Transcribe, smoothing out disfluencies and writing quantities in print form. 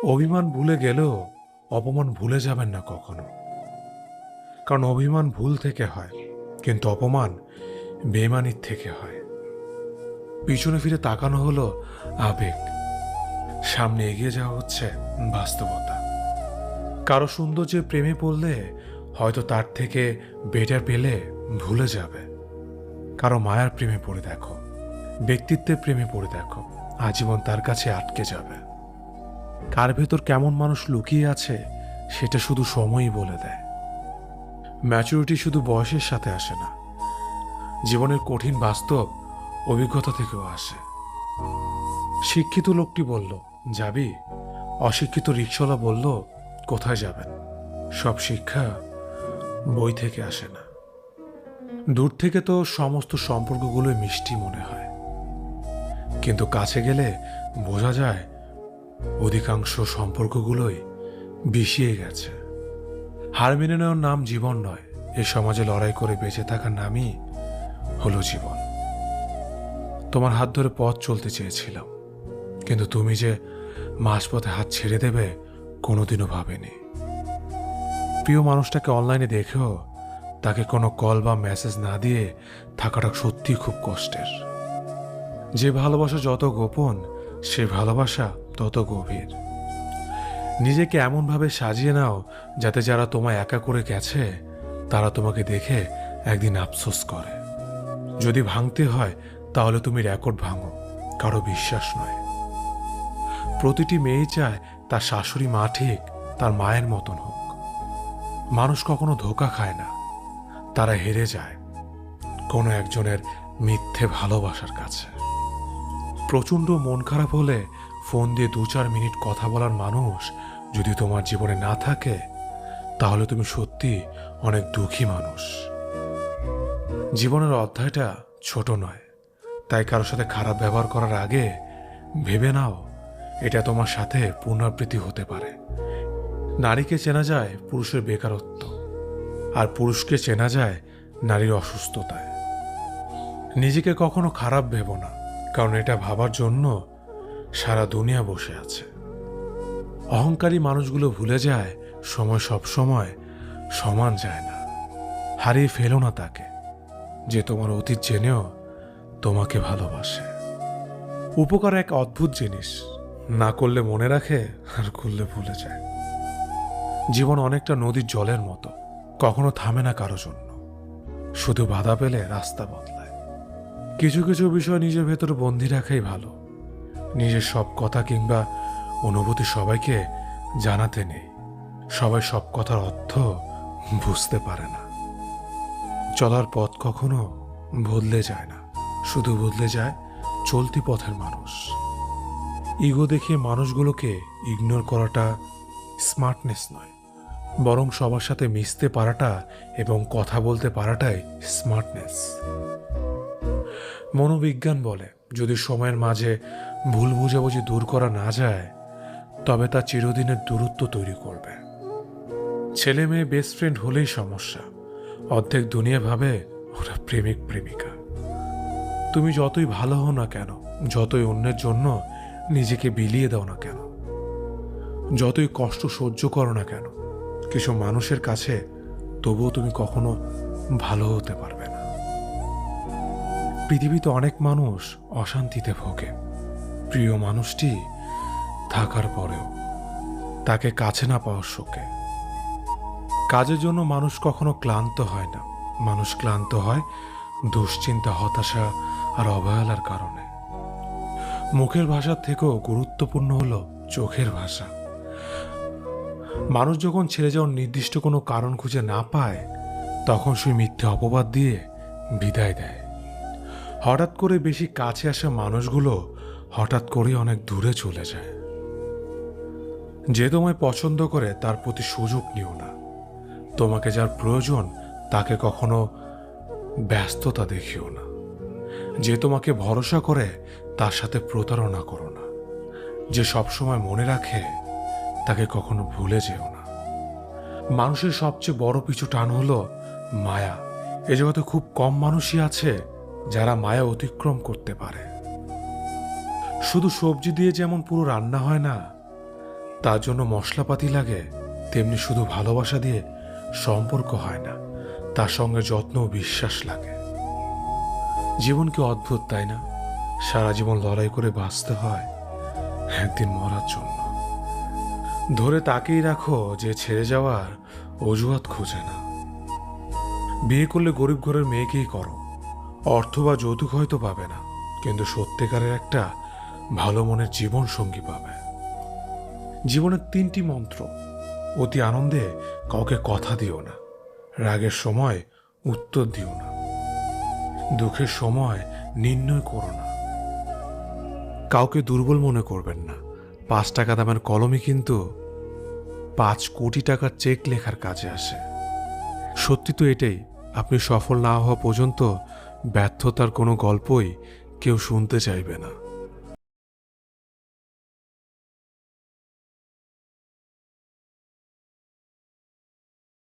অভিমান ভুলে গেলেও অপমান ভুলে যাবেন না কখনো। কারণ অভিমান ভুল থেকে হয়, কিন্তু অপমান বেইমানির থেকে হয়। পিছনে ফিরে তাকানো হলো আবেগ, সামনে এগিয়ে যাওয়া হচ্ছে বাস্তবতা। কারো সৌন্দর্যের প্রেমে পড়লে হয়তো তার থেকে বেটার পেলে ভুলে যাবে। কারো মায়ার প্রেমে পড়ে দেখো, ব্যক্তিত্বের প্রেমে পড়ে দেখো, আজীবন তার কাছে আটকে যাবে। কার ভেতর কেমন মানুষ লুকিয়ে আছে সেটা শুধু সময়ই বলে দেয়। ম্যাচুরিটি শুধু বয়সের সাথে আসে না, জীবনের কঠিন বাস্তব অভিজ্ঞতা থেকেও আসে। শিক্ষিত লোকটি বলল, যাবি? অশিক্ষিত রিকশাওয়ালা বলল, কোথায় যাবেন? সব শিক্ষা বই থেকে আসে না। দূর থেকে তো সমস্ত সম্পর্কগুলোই মিষ্টি মনে হয়, কিন্তু কাছে গেলে বোঝা যায় অধিকাংশ সম্পর্কগুলোই বিষিয়ে গেছে। হার মেনে নেওয়ার নাম জীবন নয়, এ সমাজে লড়াই করে বেঁচে থাকার নামই হলো জীবন। তোমার হাত ধরে পথ চলতে চেয়েছিলাম, কিন্তু তুমি যে মাঝপথে হাত ছেড়ে দেবে কোনোদিনও ভাবেনি। প্রিয় মানুষটাকে অনলাইনে দেখেও তাকে কোনো কল বা মেসেজ না দিয়ে থাকাটা সত্যিই খুব কষ্টের। যে ভালোবাসা যত গোপন, সে ভালোবাসা তত গভীর। নিজেকে এমনভাবে সাজিয়ে নাও যাতে যারা তোমায় একা করে গেছে তারা তোমাকে দেখে একদিন আফসোস করে। যদি ভাঙতে হয় তাহলে তুমি রেকর্ড ভাঙো, কারো বিশ্বাস নয়। প্রতিটি মেয়ে চায় তার শাশুড়ি মা ঠিক তার মায়ের মতন হোক। মানুষ কখনো ধোঁকা খায় না, তারা হেরে যায় কোনো একজনের মিথ্যে ভালোবাসার কাছে। প্রচণ্ড মন খারাপ হলে ফোন দিয়ে 2-4 মিনিট কথা বলার মানুষ যদি তোমার জীবনে না থাকে, তাহলে তুমি সত্যি অনেক দুঃখী মানুষ। জীবনের অধ্যায়টা ছোট নয়, তাই কারোর সাথে খারাপ ব্যবহার করার আগে ভেবে নাও এটা তোমার সাথে পুনরাবৃত্তি হতে পারে। নারীকে চেনা যায় পুরুষের বেকারত্ব, আর পুরুষকে চেনা যায় নারীর অসুস্থতায়। নিজেকে কখনো খারাপ ভেবো না, কারণ এটা ভাবার জন্য সারা দুনিয়া বসে আছে। অহংকারী মানুষগুলো ভুলে যায় সময় সব সময় সমান যায় না। হারিয়ে ফেলো না তাকে যে তোমার অতীত জেনেও তোমাকে ভালোবাসে। উপকার এক অদ্ভুত জিনিস, না করলে মনে রাখে আর করলে ভুলে যায়। জীবন অনেকটা নদীর জলের মতো, কখনো থামে না কারো জন্য, শুধু বাধা পেলে রাস্তা বদলায়। কিছু কিছু বিষয় নিজের ভেতর বন্দি রাখাই ভালো। নিজের সব কথা কিংবা অনুভূতি সবাইকে জানাতে নেই। সবাই সব কথার অর্থ বুঝতে পারে না। চলার পথ কখনো বদলে যায় না, শুধু বদলে যায় চলতি পথের মানুষ। ইগো দেখিয়ে মানুষগুলোকে ইগনোর করাটা স্মার্টনেস নয়, বরং সবার সাথে মিশতে পারাটা এবং কথা বলতে পারাটাই স্মার্টনেস। মনোবিজ্ঞান বলে, যদি সময়ের মাঝে ভুল বুঝাবুঝি দূর করা না যায় তবে তা চিরদিনের দূরত্ব তৈরি করবে। ছেলে মেয়ে বেস্ট ফ্রেন্ড হলেই সমস্যা, অর্ধেক দুনিয়া ভাবে ওরা প্রেমিক প্রেমিকা। তুমি যতই ভালো হও না কেন, যতই অন্যের জন্য নিজেকে বিলিয়ে দাও না কেন, যতই কষ্ট সহ্য করো না কেন, কিছু মানুষের কাছে তবুও তুমি কখনো ভালো হতে পারবে না। পৃথিবীতে অনেক মানুষ অশান্তিতে ভোগে, প্রিয় মানুষটি থাকার পরেও তাকে কাছে না পাওয়ার শোকে। কাজের জন্য মানুষ কখনো ক্লান্ত হয় না, মানুষ ক্লান্ত হয় দুশ্চিন্তা, হতাশা আর অবহেলার কারণে। মুখের ভাষার থেকেও গুরুত্বপূর্ণ হলো চোখের ভাষা। মানুষ যখন ছেড়ে যাওয়ার নির্দিষ্ট কোনো কারণ খুঁজে না পায়, তখন সে মিথ্যে অপবাদ দিয়ে বিদায় দেয়। হঠাৎ করে বেশি কাছে আসা মানুষগুলো হঠাৎ করে অনেক দূরে চলে যায়। যে তোমায় পছন্দ করে তার প্রতি সুযোগ নিও না। তোমাকে যার প্রয়োজন তাকে কখনো ব্যস্ততা দেখিও না। যে তোমাকে ভরসা করে তার সাথে প্রতারণা করো না। যে সবসময় মনে রাখে তাকে কখনো ভুলে যেও না। মানুষের সবচেয়ে বড় পিছু টান হলো মায়া। এ জগতে খুব কম মানুষই আছে যারা মায়া অতিক্রম করতে পারে। শুধু সবজি দিয়ে যেমন পুরো রান্না হয় না, তার জন্য মশলাপাতি লাগে, তেমনি শুধু ভালোবাসা দিয়ে সম্পর্ক হয় না, তার সঙ্গে যত্ন ও বিশ্বাস লাগে। জীবন কি অদ্ভুত, তাই না? সারা জীবন লড়াই করে বাঁচতে হয় একদিন মরার জন্য। ধরে তাকেই রাখো যে ছেড়ে যাওয়ার অজুহাত খোঁজে না। বিয়ে করলে গরিব ঘরের মেয়েকেই করো, অর্থ বা যৌতুক হয়তো পাবে না, কিন্তু সত্যিকারের একটা ভালো মনের জীবন সঙ্গী পাবে। জীবনের 3টি মন্ত্র: অতি আনন্দে কাউকে কথা দিও না, রাগের সময় উত্তর দিও না, দুঃখের সময় নির্ণয় করো না। কাউকে দুর্বল মনে করবেন না। 5 টাকা দামের কলমই কিন্তু 5 কোটি টাকার চেক লেখার কাজে আসে। সত্যি তো এটাই, আপনি সফল না হওয়া পর্যন্ত ব্যর্থতার কোনো গল্পই কেউ শুনতে চাইবে না।